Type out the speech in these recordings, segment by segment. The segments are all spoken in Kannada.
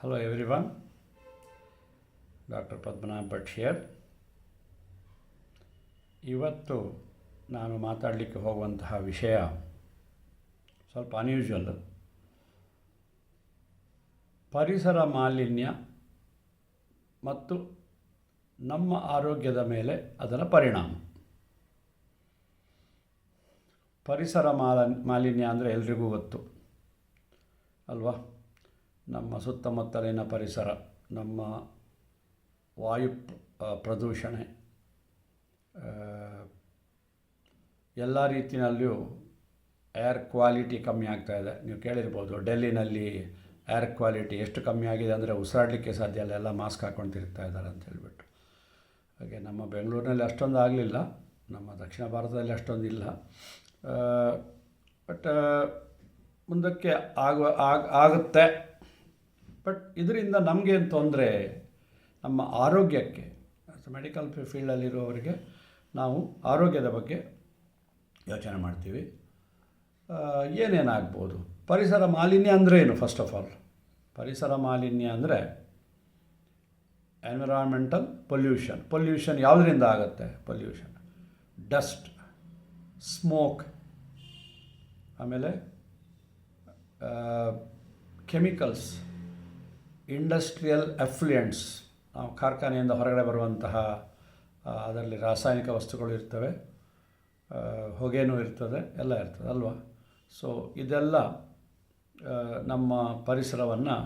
Hello everyone, Dr. Padmanabh Bhatt here. ಇವತ್ತು ನಾನು ಮಾತಾಡಲಿಕ್ಕೆ ಹೋಗುವಂತಹ ವಿಷಯ ಸ್ವಲ್ಪ ಅನ್ಯೂಜುವಲ್. ಪರಿಸರ ಮಾಲಿನ್ಯ ಮತ್ತು ನಮ್ಮ ಆರೋಗ್ಯದ ಮೇಲೆ ಅದರ ಪರಿಣಾಮ. ಪರಿಸರ ಮಾಲಿನ್ಯ ಅಂದರೆ ಎಲ್ರಿಗೂ ಗೊತ್ತು ಅಲ್ವಾ? ನಮ್ಮ ಸುತ್ತಮುತ್ತಲಿನ ಪರಿಸರ, ನಮ್ಮ ವಾಯು ಪ್ರದೂಷಣೆ, ಎಲ್ಲ ರೀತಿಯಲ್ಲಿಯೂ ಏರ್ ಕ್ವಾಲಿಟಿ ಕಮ್ಮಿ ಆಗ್ತಾಯಿದೆ. ನೀವು ಕೇಳಿರ್ಬೋದು, ಡೆಲ್ಲಿನಲ್ಲಿ ಏರ್ ಕ್ವಾಲಿಟಿ ಎಷ್ಟು ಕಮ್ಮಿ ಆಗಿದೆ ಅಂದರೆ ಉಸಿರಾಡಲಿಕ್ಕೆ ಸಾಧ್ಯ ಇಲ್ಲ, ಎಲ್ಲ ಮಾಸ್ಕ್ ಹಾಕ್ಕೊಂಡು ತಿರುಗ್ತಾ ಇದ್ದಾರೆ ಅಂತ ಹೇಳಿಬಿಟ್ಟು. ಹಾಗೆ ನಮ್ಮ ಬೆಂಗಳೂರಿನಲ್ಲಿ ಅಷ್ಟೊಂದು ಆಗಲಿಲ್ಲ, ನಮ್ಮ ದಕ್ಷಿಣ ಭಾರತದಲ್ಲಿ ಅಷ್ಟೊಂದಿಲ್ಲ. ಬಟ್ ಮುಂದಕ್ಕೆ ಆಗುತ್ತೆ. ಬಟ್ ಇದರಿಂದ ನಮಗೇನು ತೊಂದರೆ, ನಮ್ಮ ಆರೋಗ್ಯಕ್ಕೆ, ಮೆಡಿಕಲ್ ಫೀಲ್ಡಲ್ಲಿರುವವರಿಗೆ ನಾವು ಆರೋಗ್ಯದ ಬಗ್ಗೆ ಯೋಚನೆ ಮಾಡ್ತೀವಿ. ಏನೇನಾಗ್ಬೋದು? ಪರಿಸರ ಮಾಲಿನ್ಯ ಅಂದರೆ ಏನು? ಫಸ್ಟ್ ಆಫ್ ಆಲ್, ಪರಿಸರ ಮಾಲಿನ್ಯ ಅಂದರೆ ಎನ್ವಿರಾನ್ಮೆಂಟಲ್ ಪೊಲ್ಯೂಷನ್ ಯಾವುದರಿಂದ ಆಗುತ್ತೆ? ಪೊಲ್ಯೂಷನ್, ಡಸ್ಟ್, ಸ್ಮೋಕ್, ಆಮೇಲೆ ಕೆಮಿಕಲ್ಸ್, ಇಂಡಸ್ಟ್ರಿಯಲ್ ಎಫ್ಲುಯೆಂಟ್ಸ್, ನಾವು ಕಾರ್ಖಾನೆಯಿಂದ ಹೊರಗಡೆ ಬರುವಂತಹ ಅದರಲ್ಲಿ ರಾಸಾಯನಿಕ ವಸ್ತುಗಳು ಇರ್ತವೆ, ಹೊಗೆನೂ ಇರ್ತದೆ, ಎಲ್ಲ ಇರ್ತದೆ ಅಲ್ವಾ? ಸೊ ಇದೆಲ್ಲ ನಮ್ಮ ಪರಿಸರವನ್ನು,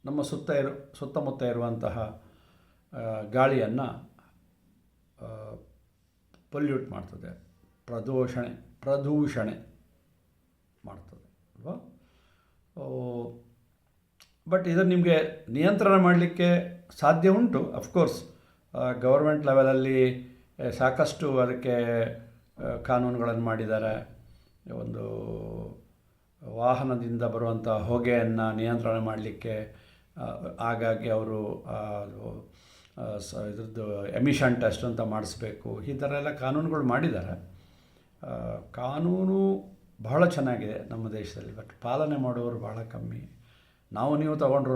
ನಮ್ಮ ಸುತ್ತಮುತ್ತ ಇರುವಂತಹ ಗಾಳಿಯನ್ನು ಪೊಲ್ಯೂಟ್ ಮಾಡ್ತದೆ, ಪ್ರದೂಷಣೆ ಮಾಡ್ತದೆ ಅಲ್ವಾ? ಬಟ್ ಇದನ್ನು ನಿಮಗೆ ನಿಯಂತ್ರಣ ಮಾಡಲಿಕ್ಕೆ ಸಾಧ್ಯ ಉಂಟು. ಅಫ್ಕೋರ್ಸ್ ಗೌರ್ಮೆಂಟ್ ಲೆವೆಲಲ್ಲಿ ಸಾಕಷ್ಟು ಅದಕ್ಕೆ ಕಾನೂನುಗಳನ್ನು ಮಾಡಿದ್ದಾರೆ. ಒಂದು ವಾಹನದಿಂದ ಬರುವಂಥ ಹೊಗೆಯನ್ನು ನಿಯಂತ್ರಣ ಮಾಡಲಿಕ್ಕೆ ಹಾಗಾಗಿ ಅವರು ಇದ್ರದ್ದು ಎಮಿಷನ್ ಟೆಸ್ಟ್ ಅಂತ ಮಾಡಿಸ್ಬೇಕು, ಈ ಥರ ಎಲ್ಲ ಕಾನೂನುಗಳು ಮಾಡಿದ್ದಾರೆ. ಕಾನೂನು ಬಹಳ ಚೆನ್ನಾಗಿದೆ ನಮ್ಮ ದೇಶದಲ್ಲಿ, ಬಟ್ ಪಾಲನೆ ಮಾಡುವವರು ಭಾಳ ಕಮ್ಮಿ. ನೀವು ತಗೊಂಡ್ರು,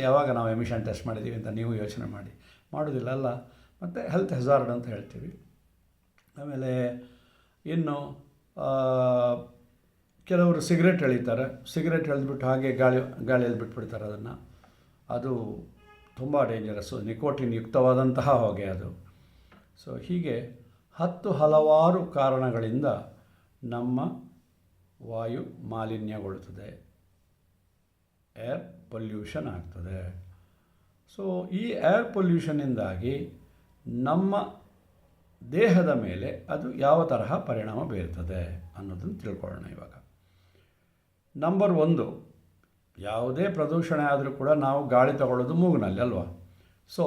ಯಾವಾಗ ನಾವು ಎಮಿಷನ್ ಟೆಸ್ಟ್ ಮಾಡಿದ್ದೀವಿ ಅಂತ ನೀವು ಯೋಚನೆ ಮಾಡೋದಿಲ್ಲ ಅಲ್ಲ. ಮತ್ತು ಹೆಲ್ತ್ ಹೆಜಾರ್ಡ್ ಅಂತ ಹೇಳ್ತೀವಿ. ಆಮೇಲೆ ಇನ್ನು ಕೆಲವರು ಸಿಗರೇಟ್ ಎಳಿತಾರೆ, ಸಿಗರೇಟ್ ಎಳೆದ್ಬಿಟ್ಟು ಹಾಗೆ ಗಾಳಿಯಲ್ಲಿ ಬಿಟ್ಬಿಡ್ತಾರೆ ಅದನ್ನು. ಅದು ತುಂಬ ಡೇಂಜರಸ್ಸು, ನಿಕೋಟಿನ್ ಯುಕ್ತವಾದಂತಹ ಹೊಗೆ ಅದು. ಸೊ ಹೀಗೆ ಹಲವಾರು ಕಾರಣಗಳಿಂದ ನಮ್ಮ ವಾಯು ಮಾಲಿನ್ಯಗೊಳ್ಳುತ್ತದೆ, ಏರ್ ಪೊಲ್ಯೂಷನ್ ಆಗ್ತದೆ. ಸೊ ಈ ಏರ್ ಪೊಲ್ಯೂಷನ್ನಿಂದಾಗಿ ನಮ್ಮ ದೇಹದ ಮೇಲೆ ಅದು ಯಾವ ತರಹ ಪರಿಣಾಮ ಬೀರ್ತದೆ ಅನ್ನೋದನ್ನು ತಿಳ್ಕೊಳ್ಳೋಣ ಇವಾಗ. ನಂಬರ್ 1, ಯಾವುದೇ ಪ್ರದೂಷಣೆ ಆದರೂ ಕೂಡ ನಾವು ಗಾಳಿ ತಗೊಳ್ಳೋದು ಮೂಗಿನಲ್ಲಿ ಅಲ್ವಾ? ಸೊ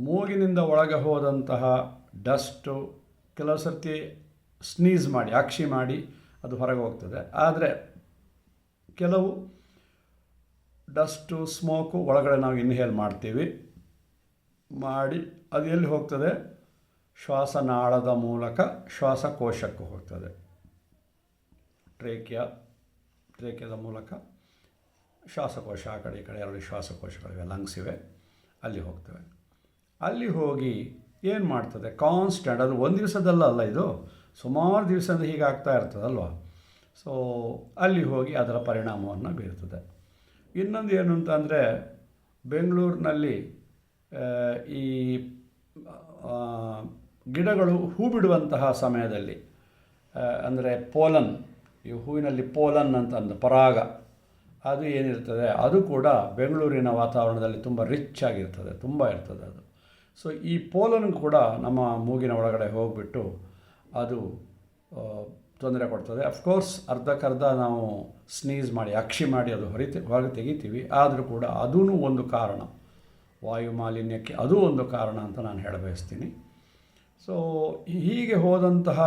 ಮೂಗಿನಿಂದ ಒಳಗೆ ಹೋದಂತಹ ಡಸ್ಟು ಕೆಲವು ಸರ್ತಿ ಸ್ನೀಸ್ ಮಾಡಿ, ಅಕ್ಷಿ ಮಾಡಿ ಅದು ಹೊರಗೆ ಹೋಗ್ತದೆ. ಆದರೆ ಕೆಲವು ಡಸ್ಟು, ಸ್ಮೋಕು ಒಳಗಡೆ ನಾವು ಇನ್ಹೇಲ್ ಮಾಡ್ತೀವಿ, ಮಾಡಿ ಅದು ಎಲ್ಲಿ ಹೋಗ್ತದೆ? ಶ್ವಾಸನಾಳದ ಮೂಲಕ ಶ್ವಾಸಕೋಶಕ್ಕೂ ಹೋಗ್ತದೆ. ಟ್ರೇಕಿಯದ ಮೂಲಕ ಶ್ವಾಸಕೋಶ, ಆ ಕಡೆ ಈ ಕಡೆ 2 ಶ್ವಾಸಕೋಶಗಳಿವೆ, ಲಂಗ್ಸ್ ಇವೆ, ಅಲ್ಲಿ ಹೋಗ್ತವೆ. ಅಲ್ಲಿ ಹೋಗಿ ಏನು ಮಾಡ್ತದೆ? ಕಾನ್ಸ್ಟೆಂಟ್, ಅದು ಒಂದು ದಿವಸದಲ್ಲ, ಇದು ಸುಮಾರು ದಿವಸದಿಂದ ಹೀಗಾಗ್ತಾ ಇರ್ತದಲ್ವ. ಸೊ ಅಲ್ಲಿ ಹೋಗಿ ಅದರ ಪರಿಣಾಮವನ್ನು ಬೀರ್ತದೆ. ಇನ್ನೊಂದು ಏನು ಅಂತಂದರೆ, ಬೆಂಗಳೂರಿನಲ್ಲಿ ಈ ಗಿಡಗಳು ಹೂ ಬಿಡುವಂತಹ ಸಮಯದಲ್ಲಿ, ಅಂದರೆ ಪೋಲನ್, ಈ ಹೂವಿನಲ್ಲಿ ಪೋಲನ್ ಅಂತಂದು ಪರಾಗ, ಅದು ಏನಿರ್ತದೆ ಅದು ಕೂಡ ಬೆಂಗಳೂರಿನ ವಾತಾವರಣದಲ್ಲಿ ತುಂಬ ರಿಚ್ ಆಗಿರ್ತದೆ, ತುಂಬ ಇರ್ತದೆ ಅದು. ಸೊ ಈ ಪೋಲನ್ ಕೂಡ ನಮ್ಮ ಮೂಗಿನ ಒಳಗಡೆ ಹೋಗಿಬಿಟ್ಟು ಅದು ತೊಂದರೆ ಕೊಡ್ತದೆ. ಅಫ್ಕೋರ್ಸ್ ಅರ್ಧಕ್ಕರ್ಧ ನಾವು ಸ್ನೀಸ್ ಮಾಡಿ, ಅಕ್ಷಿ ಮಾಡಿ ಅದು ಹೊರಗೆ ತೆಗಿತೀವಿ. ಆದರೂ ಕೂಡ ಅದೂ ಒಂದು ಕಾರಣ, ವಾಯು ಮಾಲಿನ್ಯಕ್ಕೆ ಅದು ಒಂದು ಕಾರಣ ಅಂತ ನಾನು ಹೇಳಬಯಸ್ತೀನಿ. ಸೊ ಹೀಗೆ ಹೋದಂತಹ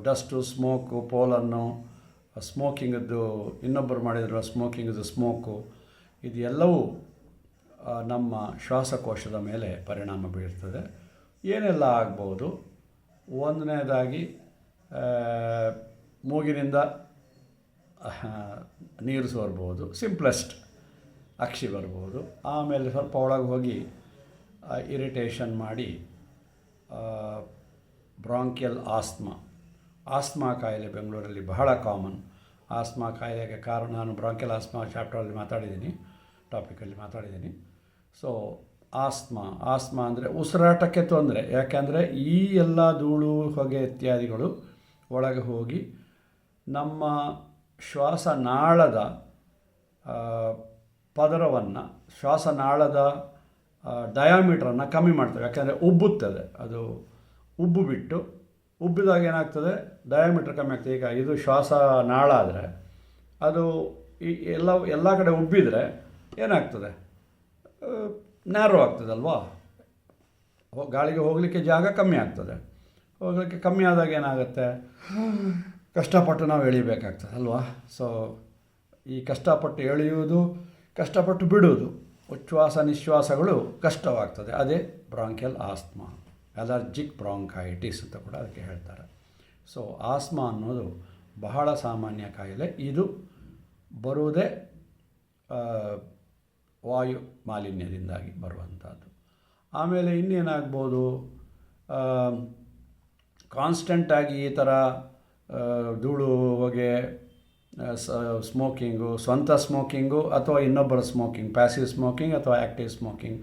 ಡಸ್ಟು, ಸ್ಮೋಕು, ಪೋಲನ್ನು, ಸ್ಮೋಕಿಂಗದ್ದು, ಇನ್ನೊಬ್ಬರು ಮಾಡಿದ್ರು ಸ್ಮೋಕಿಂಗದ್ದು ಸ್ಮೋಕು, ಇದು ಎಲ್ಲವೂ ನಮ್ಮ ಶ್ವಾಸಕೋಶದ ಮೇಲೆ ಪರಿಣಾಮ ಬೀರ್ತದೆ. ಏನೆಲ್ಲ ಆಗ್ಬೋದು? ಒಂದನೇದಾಗಿ ಮೂಗಿನಿಂದ ನೀರು ಸೋರ್ಬೋದು, ಸಿಂಪ್ಲೆಸ್ಟ್ ಅಕ್ಷಿ ಬರ್ಬೋದು. ಆಮೇಲೆ ಸ್ವಲ್ಪ ಒಳಗೆ ಹೋಗಿ ಇರಿಟೇಷನ್ ಮಾಡಿ ಬ್ರಾಂಕಿಯಲ್ ಆಸ್ಮಾ ಕಾಯಿಲೆ ಬೆಂಗಳೂರಲ್ಲಿ ಬಹಳ ಕಾಮನ್. ಆಸ್ಮಾ ಕಾಯಿಲೆಗೆ ಕಾರಣ ನಾನು ಬ್ರಾಂಕಿಯಲ್ ಆಸ್ಮಾ ಚಾಪ್ಟರಲ್ಲಿ ಟಾಪಿಕಲ್ಲಿ ಮಾತಾಡಿದ್ದೀನಿ. ಸೊ ಆಸ್ಮಾ ಅಂದರೆ ಉಸಿರಾಟಕ್ಕೆ ತೊಂದರೆ. ಯಾಕೆಂದರೆ ಈ ಎಲ್ಲ ಧೂಳು, ಹೊಗೆ ಇತ್ಯಾದಿಗಳು ಒಳಗೆ ಹೋಗಿ ನಮ್ಮ ಶ್ವಾಸನಾಳದ ಪದರವನ್ನು, ಶ್ವಾಸನಾಳದ ಡಯಾಮೀಟ್ರನ್ನು ಕಮ್ಮಿ ಮಾಡ್ತವೆ. ಯಾಕೆಂದರೆ ಉಬ್ಬುತ್ತದೆ, ಅದು ಉಬ್ಬಿದಾಗ ಏನಾಗ್ತದೆ, ಡಯಾಮೀಟ್ರ್ ಕಮ್ಮಿ ಆಗ್ತದೆ. ಈಗ ಇದು ಶ್ವಾಸನಾಳ ಆದರೆ ಅದು ಎಲ್ಲ ಕಡೆ ಉಬ್ಬಿದರೆ ಏನಾಗ್ತದೆ, ನ್ಯಾರೋ ಆಗ್ತದಲ್ವಾ, ಗಾಳಿಗೆ ಹೋಗಲಿಕ್ಕೆ ಜಾಗ ಕಮ್ಮಿ ಆಗ್ತದೆ. ಹೋಗಲಿಕ್ಕೆ ಕಮ್ಮಿ ಆದಾಗ ಏನಾಗುತ್ತೆ, ಕಷ್ಟಪಟ್ಟು ನಾವು ಎಳಿಬೇಕಾಗ್ತದೆ ಅಲ್ವಾ. ಸೊ ಈ ಕಷ್ಟಪಟ್ಟು ಎಳೆಯುವುದು, ಕಷ್ಟಪಟ್ಟು ಬಿಡುವುದು, ಉಚ್ಛ್ವಾಸ ನಿಶ್ವಾಸಗಳು ಕಷ್ಟವಾಗ್ತದೆ. ಅದೇ ಬ್ರಾಂಕಿಯಲ್ ಆಸ್ಮಾ, ಅಲರ್ಜಿಕ್ ಬ್ರಾಂಕೈಟಿಸ್ ಅಂತ ಕೂಡ ಅದಕ್ಕೆ ಹೇಳ್ತಾರೆ. ಸೊ ಆಸ್ಮಾ ಅನ್ನೋದು ಬಹಳ ಸಾಮಾನ್ಯ ಕಾಯಿಲೆ. ಇದು ಬರುವುದೇ ವಾಯು ಮಾಲಿನ್ಯದಿಂದಾಗಿ ಬರುವಂಥದ್ದು. ಆಮೇಲೆ ಇನ್ನೇನಾಗ್ಬೋದು, ಕಾನ್ಸ್ಟೆಂಟಾಗಿ ಈ ಥರ ಧೂಳು, ಹೊಗೆ, ಸ್ಮೋಕಿಂಗು, ಸ್ವಂತ ಸ್ಮೋಕಿಂಗು ಅಥವಾ ಇನ್ನೊಬ್ಬರ ಸ್ಮೋಕಿಂಗ್, ಪ್ಯಾಸಿವ್ ಸ್ಮೋಕಿಂಗ್ ಅಥವಾ ಆ್ಯಕ್ಟಿವ್ ಸ್ಮೋಕಿಂಗ್,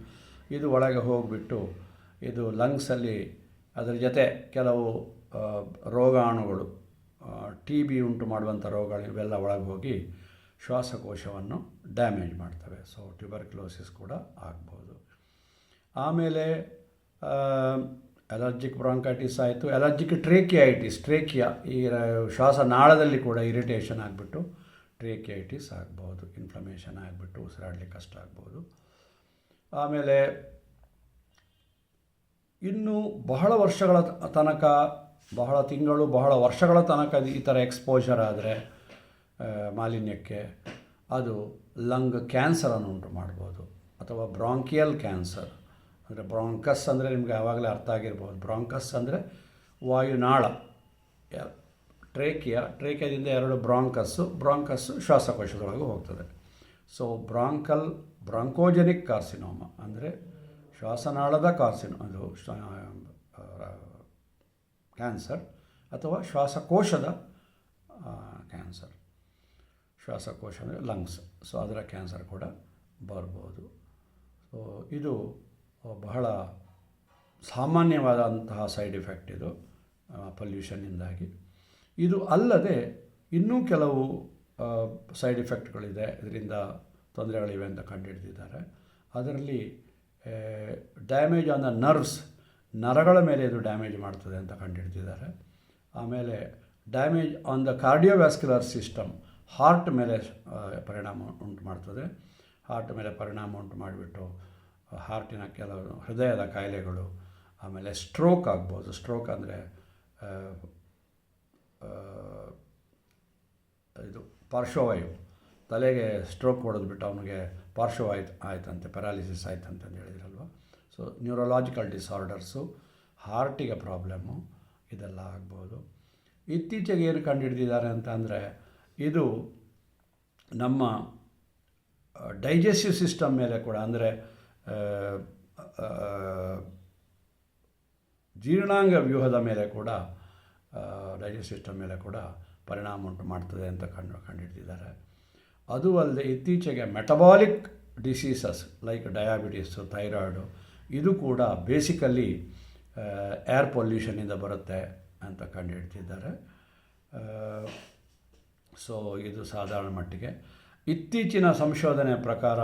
ಇದು ಒಳಗೆ ಹೋಗಿಬಿಟ್ಟು ಇದು ಲಂಗ್ಸಲ್ಲಿ ಅದರ ಜೊತೆ ಕೆಲವು ರೋಗಾಣುಗಳು, TB ಉಂಟು ಮಾಡುವಂಥ ರೋಗಗಳು ಇವೆಲ್ಲ ಒಳಗೆ ಹೋಗಿ ಶ್ವಾಸಕೋಶವನ್ನು ಡ್ಯಾಮೇಜ್ ಮಾಡ್ತವೆ. ಸೊ ಟ್ಯೂಬರ್ಕ್ಯುಲೋಸಿಸ್ ಕೂಡ ಆಗ್ಬೋದು. ಆಮೇಲೆ ಅಲರ್ಜಿಕ್ ಬ್ರಾಂಕೈಟಿಸ್ ಆಯಿತು. ಅಲರ್ಜಿಕ್ ಟ್ರೇಕಿಯಾ, ಈ ಶ್ವಾಸನಾಳದಲ್ಲಿ ಕೂಡ ಇರಿಟೇಷನ್ ಆಗಿಬಿಟ್ಟು ಟ್ರೇಕಿಯೈಟಿಸ್ ಆಗ್ಬೋದು, ಇನ್ಫ್ಲಮೇಷನ್ ಆಗಿಬಿಟ್ಟು ಉಸಿರಾಡಲಿಕ್ಕೆ ಕಷ್ಟ ಆಗ್ಬೋದು. ಆಮೇಲೆ ಇನ್ನು ಬಹಳ ವರ್ಷಗಳ ತನಕ, ಬಹಳ ತಿಂಗಳು, ಬಹಳ ವರ್ಷಗಳ ತನಕ ಈ ಥರ ಎಕ್ಸ್ಪೋಜರ್ ಆದರೆ ಮಾಲಿನ್ಯಕ್ಕೆ, ಅದು ಲಂಗ್ ಕ್ಯಾನ್ಸರನ್ನು ಉಂಟು ಮಾಡ್ಬೋದು. ಅಥವಾ ಬ್ರಾಂಕಿಯಲ್ ಕ್ಯಾನ್ಸರ್ ಅಂದರೆ, ಬ್ರಾಂಕಸ್ ಅಂದರೆ ನಿಮಗೆ ಆವಾಗಲೇ ಅರ್ಥ ಆಗಿರ್ಬೋದು. ಬ್ರಾಂಕಸ್ ಅಂದರೆ ವಾಯುನಾಳ, ಟ್ರೇಕಿಯಾದಿಂದ 2 ಬ್ರಾಂಕಸ್ಸು ಶ್ವಾಸಕೋಶದೊಳಗೆ ಹೋಗ್ತದೆ. ಸೊ ಬ್ರಾಂಕೋಜೆನಿಕ್ ಕಾರ್ಸಿನೋಮಾ ಅಂದರೆ ಶ್ವಾಸನಾಳದ ಅದು ಕ್ಯಾನ್ಸರ್, ಅಥವಾ ಶ್ವಾಸಕೋಶದ ಕ್ಯಾನ್ಸರ್. ಶ್ವಾಸಕೋಶ ಅಂದರೆ ಲಂಗ್ಸ್, ಸೊ ಅದರ ಕ್ಯಾನ್ಸರ್ ಕೂಡ ಬರ್ಬೋದು. ಸೊ ಇದು ಬಹಳ ಸಾಮಾನ್ಯವಾದಂತಹ ಸೈಡ್ ಎಫೆಕ್ಟ್ ಇದು ಪೊಲ್ಯೂಷನ್ನಿಂದಾಗಿ. ಇದು ಅಲ್ಲದೆ ಇನ್ನೂ ಕೆಲವು ಸೈಡ್ ಎಫೆಕ್ಟ್ಗಳಿದೆ, ಇದರಿಂದ ತೊಂದರೆಗಳಿವೆ ಅಂತ ಕಂಡುಹಿಡಿದಿದ್ದಾರೆ. ಅದರಲ್ಲಿ ಡ್ಯಾಮೇಜ್ ಆನ್ ದ ನರಗಳ ಮೇಲೆ ಇದು ಡ್ಯಾಮೇಜ್ ಮಾಡ್ತದೆ ಅಂತ ಕಂಡುಹಿಡಿದಿದ್ದಾರೆ. ಆಮೇಲೆ damage on the cardiovascular system, heart ಮೇಲೆ ಪರಿಣಾಮ ಉಂಟು ಮಾಡ್ತದೆ. ಹಾರ್ಟ್ ಮೇಲೆ ಪರಿಣಾಮ ಉಂಟು ಮಾಡಿಬಿಟ್ಟು ಹಾರ್ಟಿನ ಕೆಲವು ಹೃದಯದ ಕಾಯಿಲೆಗಳು, ಆಮೇಲೆ ಸ್ಟ್ರೋಕ್ ಆಗ್ಬೋದು. ಸ್ಟ್ರೋಕ್ ಅಂದರೆ ಇದು ಪಾರ್ಶ್ವವಾಯು, ತಲೆಗೆ ಸ್ಟ್ರೋಕ್ ಹೊಡೆದ್ಬಿಟ್ಟು ಅವನಿಗೆ ಪಾರ್ಶ್ವವಾಯು ಆಯ್ತಂತೆ, ಪ್ಯಾರಾಲಿಸಿಸ್ ಆಯ್ತಂತಂದು ಹೇಳಿದ್ರಲ್ವ. ಸೊ ನ್ಯೂರಲಾಜಿಕಲ್ ಡಿಸಾರ್ಡರ್ಸು, ಹಾರ್ಟಿಗೆ ಪ್ರಾಬ್ಲಮ್ಮು, ಇದೆಲ್ಲ ಆಗ್ಬೋದು. ಇತ್ತೀಚೆಗೆ ಏನು ಕಂಡುಹಿಡಿದಿದ್ದಾರೆ ಅಂತ ಅಂದರೆ, ಇದು ನಮ್ಮ ಡೈಜೆಸ್ಟಿವ್ ಸಿಸ್ಟಮ್ ಮೇಲೆ ಕೂಡ, ಅಂದರೆ ಜೀರ್ಣಾಂಗ ವ್ಯೂಹದ ಮೇಲೆ ಕೂಡ, ಡೈಜೆಸ್ಟಿವ್ ಸಿಸ್ಟಮ್ ಮೇಲೆ ಕೂಡ ಪರಿಣಾಮ ಉಂಟು ಮಾಡ್ತದೆ ಅಂತ ಕಂಡುಹಿಡಿದಿದ್ದಾರೆ. ಅದು ಅಲ್ಲದೆ ಇತ್ತೀಚೆಗೆ metabolic diseases like diabetes, thyroid, ಇದು ಕೂಡ ಬೇಸಿಕಲಿ ಏರ್ ಪೊಲ್ಯೂಷನಿಂದ ಬರುತ್ತೆ ಅಂತ ಕಂಡುಹಿಡ್ತಿದ್ದಾರೆ. ಸೊ ಇದು ಸಾಧಾರಣ ಮಟ್ಟಿಗೆ. ಇತ್ತೀಚಿನ ಸಂಶೋಧನೆ ಪ್ರಕಾರ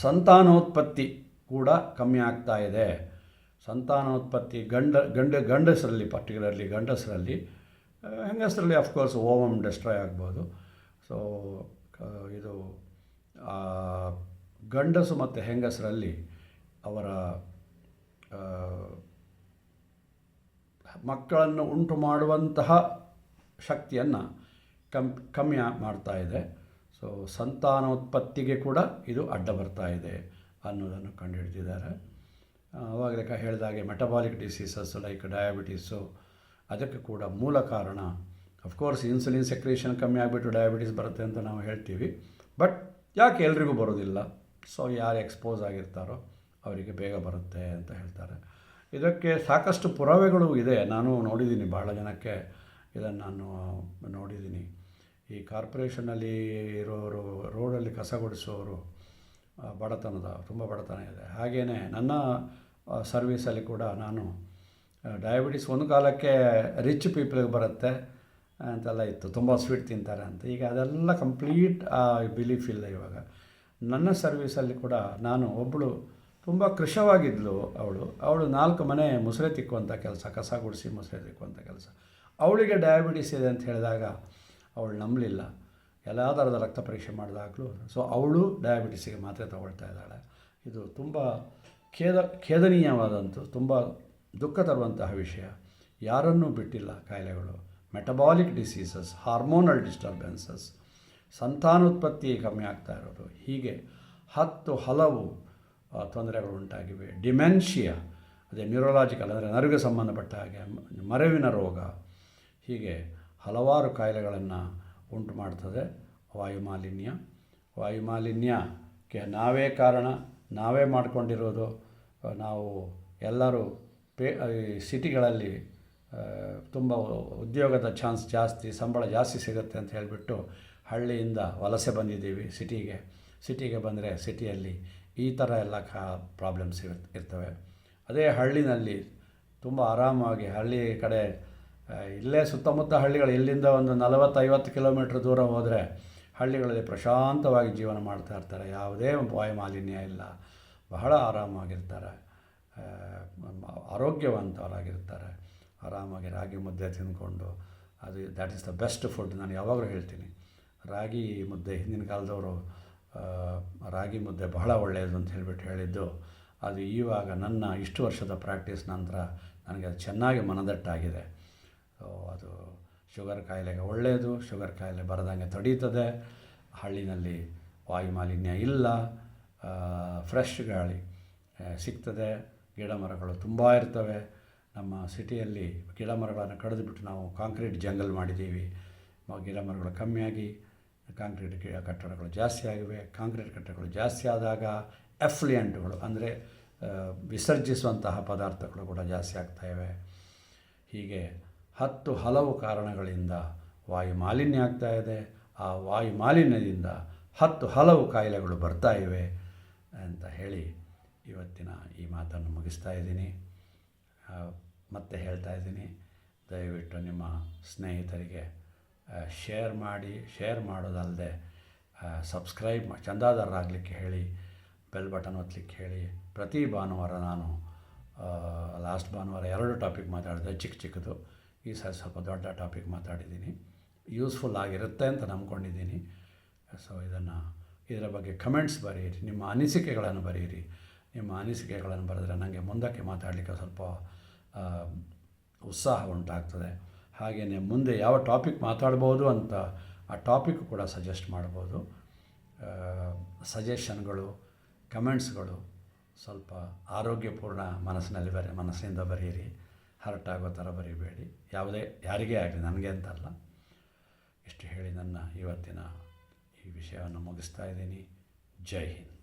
ಸಂತಾನೋತ್ಪತ್ತಿ ಕೂಡ ಕಮ್ಮಿ ಆಗ್ತಾ ಇದೆ. ಸಂತಾನೋತ್ಪತ್ತಿ ಗಂಡಸರಲ್ಲಿ, ಪರ್ಟಿಕ್ಯುಲರ್ಲಿ ಗಂಡಸರಲ್ಲಿ, ಹೆಂಗಸರಲ್ಲಿ ಅಫ್ಕೋರ್ಸ್ ಓವಮ್ ಡೆಸ್ಟ್ರಾಯ್ ಆಗ್ಬೋದು. ಸೊ ಇದು ಗಂಡಸು ಮತ್ತು ಹೆಂಗಸರಲ್ಲಿ ಅವರ ಮಕ್ಕಳನ್ನು ಉಂಟು ಮಾಡುವಂತಹ ಶಕ್ತಿಯನ್ನು ಕಮ್ಮಿ ಮಾಡ್ತಾ ಇದೆ. ಸೊ ಸಂತಾನೋತ್ಪತ್ತಿಗೆ ಕೂಡ ಇದು ಅಡ್ಡ ಬರ್ತಾ ಇದೆ ಅನ್ನೋದನ್ನು ಕಂಡುಹಿಡಿದಿದ್ದಾರೆ. ಅವಾಗಲೇ ಹೇಳಿದಾಗೆ ಮೆಟಬಾಲಿಕ್ ಡಿಸೀಸಸ್ ಲೈಕ್ ಡಯಾಬಿಟೀಸು, ಅದಕ್ಕೆ ಕೂಡ ಮೂಲ ಕಾರಣ ಅಫ್ಕೋರ್ಸ್ ಇನ್ಸುಲಿನ್ ಸೆಕ್ರೇಷನ್ ಕಮ್ಮಿ ಆಗಿಬಿಟ್ಟು ಡಯಾಬಿಟಿಸ್ ಬರುತ್ತೆ ಅಂತ ನಾವು ಹೇಳ್ತೀವಿ. ಬಟ್ ಯಾಕೆ ಎಲ್ರಿಗೂ ಬರೋದಿಲ್ಲ? ಸೊ ಯಾರು ಎಕ್ಸ್ಪೋಸ್ ಆಗಿರ್ತಾರೋ ಅವರಿಗೆ ಬೇಗ ಬರುತ್ತೆ ಅಂತ ಹೇಳ್ತಾರೆ. ಇದಕ್ಕೆ ಸಾಕಷ್ಟು ಪುರಾವೆಗಳು ಇದೆ. ನಾನು ನೋಡಿದ್ದೀನಿ, ಭಾಳ ಜನಕ್ಕೆ ಇದನ್ನು ನಾನು ನೋಡಿದ್ದೀನಿ. ಈ ಕಾರ್ಪೊರೇಷನಲ್ಲಿ ಇರೋರು, ರೋಡಲ್ಲಿ ಕಸ ಗುಡಿಸೋರು ತುಂಬ ಬಡತನ ಇದೆ. ಹಾಗೆಯೇ ನನ್ನ ಸರ್ವೀಸಲ್ಲಿ ಕೂಡ ನಾನು ಡಯಾಬಿಟಿಸ್ ಒಂದು ಕಾಲಕ್ಕೆ ರಿಚ್ ಪೀಪಲ್ಗೆ ಬರುತ್ತೆ ಅಂತೆಲ್ಲ ಇತ್ತು, ತುಂಬ ಸ್ವೀಟ್ ತಿಂತಾರೆ ಅಂತ. ಈಗ ಅದೆಲ್ಲ ಕಂಪ್ಲೀಟ್ ಬಿಲೀಫ್ ಇಲ್ಲ ಇವಾಗ. ನನ್ನ ಸರ್ವೀಸಲ್ಲಿ ಕೂಡ ನಾನು ಒಬ್ಬಳು ತುಂಬ ಕೃಶವಾಗಿದ್ಲು, ಅವಳು 4 ಮನೆ ಮುಸುರೆ ತಿಕ್ಕುವಂಥ ಕೆಲಸ, ಕಸ ಗುಡಿಸಿ ಮುಸುರೆ ತಿಕ್ಕುವಂಥ ಕೆಲಸ. ಅವಳಿಗೆ ಡಯಾಬಿಟಿಸ್ ಇದೆ ಅಂತ ಹೇಳಿದಾಗ ಅವಳು ನಂಬಲಿಲ್ಲ. ಎಲ್ಲ ಥರದ ರಕ್ತ ಪರೀಕ್ಷೆ ಮಾಡಿದಾಗಲೂ ಸೊ ಅವಳು ಡಯಾಬಿಟಿಸಿಗೆ ಮಾತ್ರೆ ತಗೊಳ್ತಾ ಇದ್ದಾಳೆ. ಇದು ತುಂಬ ಖೇದನೀಯವಾದಂಥ, ತುಂಬ ದುಃಖ ತರುವಂತಹ ವಿಷಯ. ಯಾರನ್ನೂ ಬಿಟ್ಟಿಲ್ಲ ಕಾಯಿಲೆಗಳು, ಮೆಟಬಾಲಿಕ್ ಡಿಸೀಸಸ್, ಹಾರ್ಮೋನಲ್ ಡಿಸ್ಟರ್ಬೆನ್ಸಸ್, ಸಂತಾನೋತ್ಪತ್ತಿ ಕಮ್ಮಿ ಆಗ್ತಾ ಇರೋದು, ಹೀಗೆ 10 ಹಲವು ತೊಂದರೆಗಳು ಉಂಟಾಗಿವೆ. ಡಿಮೆನ್ಷಿಯಾ, ಅದೇ ನ್ಯೂರೋಲಾಜಿಕಲ್ ಅಂದರೆ ನರವಿಗೆ ಸಂಬಂಧಪಟ್ಟ ಹಾಗೆ, ಮರೆವಿನ ರೋಗ, ಹೀಗೆ ಹಲವಾರು ಕಾಯಿಲೆಗಳನ್ನು ಉಂಟು ಮಾಡ್ತದೆ ವಾಯುಮಾಲಿನ್ಯಕ್ಕೆ ನಾವೇ ಕಾರಣ, ನಾವೇ ಮಾಡಿಕೊಂಡಿರೋದು. ನಾವು ಎಲ್ಲರೂ ಸಿಟಿಗಳಲ್ಲಿ ತುಂಬ ಉದ್ಯೋಗದ ಚಾನ್ಸ್ ಜಾಸ್ತಿ, ಸಂಬಳ ಜಾಸ್ತಿ ಸಿಗುತ್ತೆ ಅಂತ ಹೇಳಿಬಿಟ್ಟು ಹಳ್ಳಿಯಿಂದ ವಲಸೆ ಬಂದಿದ್ದೀವಿ ಸಿಟಿಗೆ ಬಂದರೆ ಸಿಟಿಯಲ್ಲಿ ಈ ಥರ ಎಲ್ಲ ಪ್ರಾಬ್ಲಮ್ಸ್ ಇರ್ತವೆ. ಅದೇ ಹಳ್ಳಿನಲ್ಲಿ ತುಂಬ ಆರಾಮಾಗಿ, ಹಳ್ಳಿ ಕಡೆ ಇಲ್ಲೇ ಸುತ್ತಮುತ್ತ ಹಳ್ಳಿಗಳು, ಇಲ್ಲಿಂದ ಒಂದು 40-50 ಕಿಲೋಮೀಟ್ರ್ ದೂರ ಹೋದರೆ ಹಳ್ಳಿಗಳಲ್ಲಿ ಪ್ರಶಾಂತವಾಗಿ ಜೀವನ ಮಾಡ್ತಾ ಇರ್ತಾರೆ. ಯಾವುದೇ ವಾಯುಮಾಲಿನ್ಯ ಇಲ್ಲ, ಬಹಳ ಆರಾಮಾಗಿರ್ತಾರೆ, ಆರೋಗ್ಯವಂತರಾಗಿರ್ತಾರೆ. ಆರಾಮಾಗಿ ರಾಗಿ ಮುದ್ದೆ ತಿಂದ್ಕೊಂಡು, that is the best food. ನಾನು ಯಾವಾಗಲೂ ಹೇಳ್ತೀನಿ, ರಾಗಿ ಮುದ್ದೆ, ಹಿಂದಿನ ಕಾಲದವರು ರಾಗಿ ಮುದ್ದೆ ಬಹಳ ಒಳ್ಳೆಯದು ಅಂತ ಹೇಳಿದ್ದು, ಅದು ಇವಾಗ ನನ್ನ ಇಷ್ಟು ವರ್ಷದ ಪ್ರಾಕ್ಟೀಸ್ ನಂತರ ನನಗೆ ಅದು ಚೆನ್ನಾಗಿ ಮನದಟ್ಟಾಗಿದೆ. ಅದು ಶುಗರ್ ಕಾಯಿಲೆಗೆ ಒಳ್ಳೆಯದು, ಶುಗರ್ ಕಾಯಿಲೆ ಬರದಂಗೆ ತಡೀತದೆ. ಹಳ್ಳಿನಲ್ಲಿ ವಾಯುಮಾಲಿನ್ಯ ಇಲ್ಲ, ಫ್ರೆಶ್ ಗಾಳಿ ಸಿಗ್ತದೆ, ಗಿಡ ಮರಗಳು ತುಂಬ ಇರ್ತವೆ. ನಮ್ಮ ಸಿಟಿಯಲ್ಲಿ ಗಿಡ ಮರಗಳನ್ನು ಕಡಿದುಬಿಟ್ಟು ನಾವು ಕಾಂಕ್ರೀಟ್ ಜಂಗಲ್ ಮಾಡಿದ್ದೀವಿ. ಗಿಡ ಮರಗಳು ಕಮ್ಮಿಯಾಗಿ ಕಾಂಕ್ರೀಟ್ ಕಟ್ಟಡಗಳು ಜಾಸ್ತಿ ಆಗಿವೆ. ಕಾಂಕ್ರೀಟ್ ಕಟ್ಟಡಗಳು ಜಾಸ್ತಿ ಆದಾಗ ಎಫ್ಲುಯೆಂಟ್ಗಳು ಅಂದರೆ ವಿಸರ್ಜಿಸುವಂತಹ ಪದಾರ್ಥಗಳು ಕೂಡ ಜಾಸ್ತಿ ಆಗ್ತಾಯಿವೆ. ಹೀಗೆ 10 ಹಲವು ಕಾರಣಗಳಿಂದ ವಾಯು ಮಾಲಿನ್ಯ ಆಗ್ತಾಯಿದೆ. ಆ ವಾಯು ಮಾಲಿನ್ಯದಿಂದ 10 ಹಲವು ಕಾಯಿಲೆಗಳು ಬರ್ತಾ ಇವೆ ಅಂತ ಹೇಳಿ ಇವತ್ತಿನ ಈ ಮಾತನ್ನು ಮುಗಿಸ್ತಾ ಇದ್ದೀನಿ. ಮತ್ತೆ ಹೇಳ್ತಾ ಇದ್ದೀನಿ, ದಯವಿಟ್ಟು ನಿಮ್ಮ ಸ್ನೇಹಿತರಿಗೆ ಶೇರ್ ಮಾಡೋದಲ್ಲದೆ ಸಬ್ಸ್ಕ್ರೈಬ್ ಚಂದಾದಾರರಾಗಲಿಕ್ಕೆ ಹೇಳಿ, ಬೆಲ್ ಬಟನ್ ಒತ್ತಲಿಕ್ಕೆ ಹೇಳಿ. ಪ್ರತಿ ಭಾನುವಾರ ನಾನು ಲಾಸ್ಟ್ ಭಾನುವಾರ 2 ಟಾಪಿಕ್ ಮಾತಾಡಿದೆ, ಚಿಕ್ಕದು. ಈ ಸಲ ಸ್ವಲ್ಪ ದೊಡ್ಡ ಟಾಪಿಕ್ ಮಾತಾಡಿದ್ದೀನಿ. ಯೂಸ್ಫುಲ್ ಆಗಿರುತ್ತೆ ಅಂತ ನಂಬ್ಕೊಂಡಿದ್ದೀನಿ. ಸೊ ಇದರ ಬಗ್ಗೆ ಕಮೆಂಟ್ಸ್ ಬರೆಯಿರಿ, ನಿಮ್ಮ ಅನಿಸಿಕೆಗಳನ್ನು ಬರೆಯಿರಿ. ನಿಮ್ಮ ಅನಿಸಿಕೆಗಳನ್ನು ಬರೆದರೆ ನನಗೆ ಮುಂದಕ್ಕೆ ಮಾತಾಡಲಿಕ್ಕೆ ಸ್ವಲ್ಪ ಉತ್ಸಾಹ ಉಂಟಾಗ್ತದೆ. ಹಾಗೆಯೇ ಮುಂದೆ ಯಾವ ಟಾಪಿಕ್ ಮಾತಾಡ್ಬೋದು ಅಂತ ಆ ಟಾಪಿಕ್ ಕೂಡ ಸಜೆಸ್ಟ್ ಮಾಡ್ಬೋದು. ಸಜೆಷನ್ಗಳು, ಕಮೆಂಟ್ಸ್ಗಳು ಸ್ವಲ್ಪ ಆರೋಗ್ಯಪೂರ್ಣ ಮನಸ್ಸಿನಿಂದ ಬರೆಯಿರಿ. ಹರ್ಟ್ ಆಗೋ ಥರ ಬರೀಬೇಡಿ, ಯಾರಿಗೇ ಆಗಲಿ, ನನಗೆ ಅಂತಲ್ಲ. ಇಷ್ಟು ಹೇಳಿ ನನ್ನ ಇವತ್ತಿನ ಈ ವಿಷಯವನ್ನು ಮುಗಿಸ್ತಾ ಇದ್ದೀನಿ. ಜೈ ಹಿಂದ್.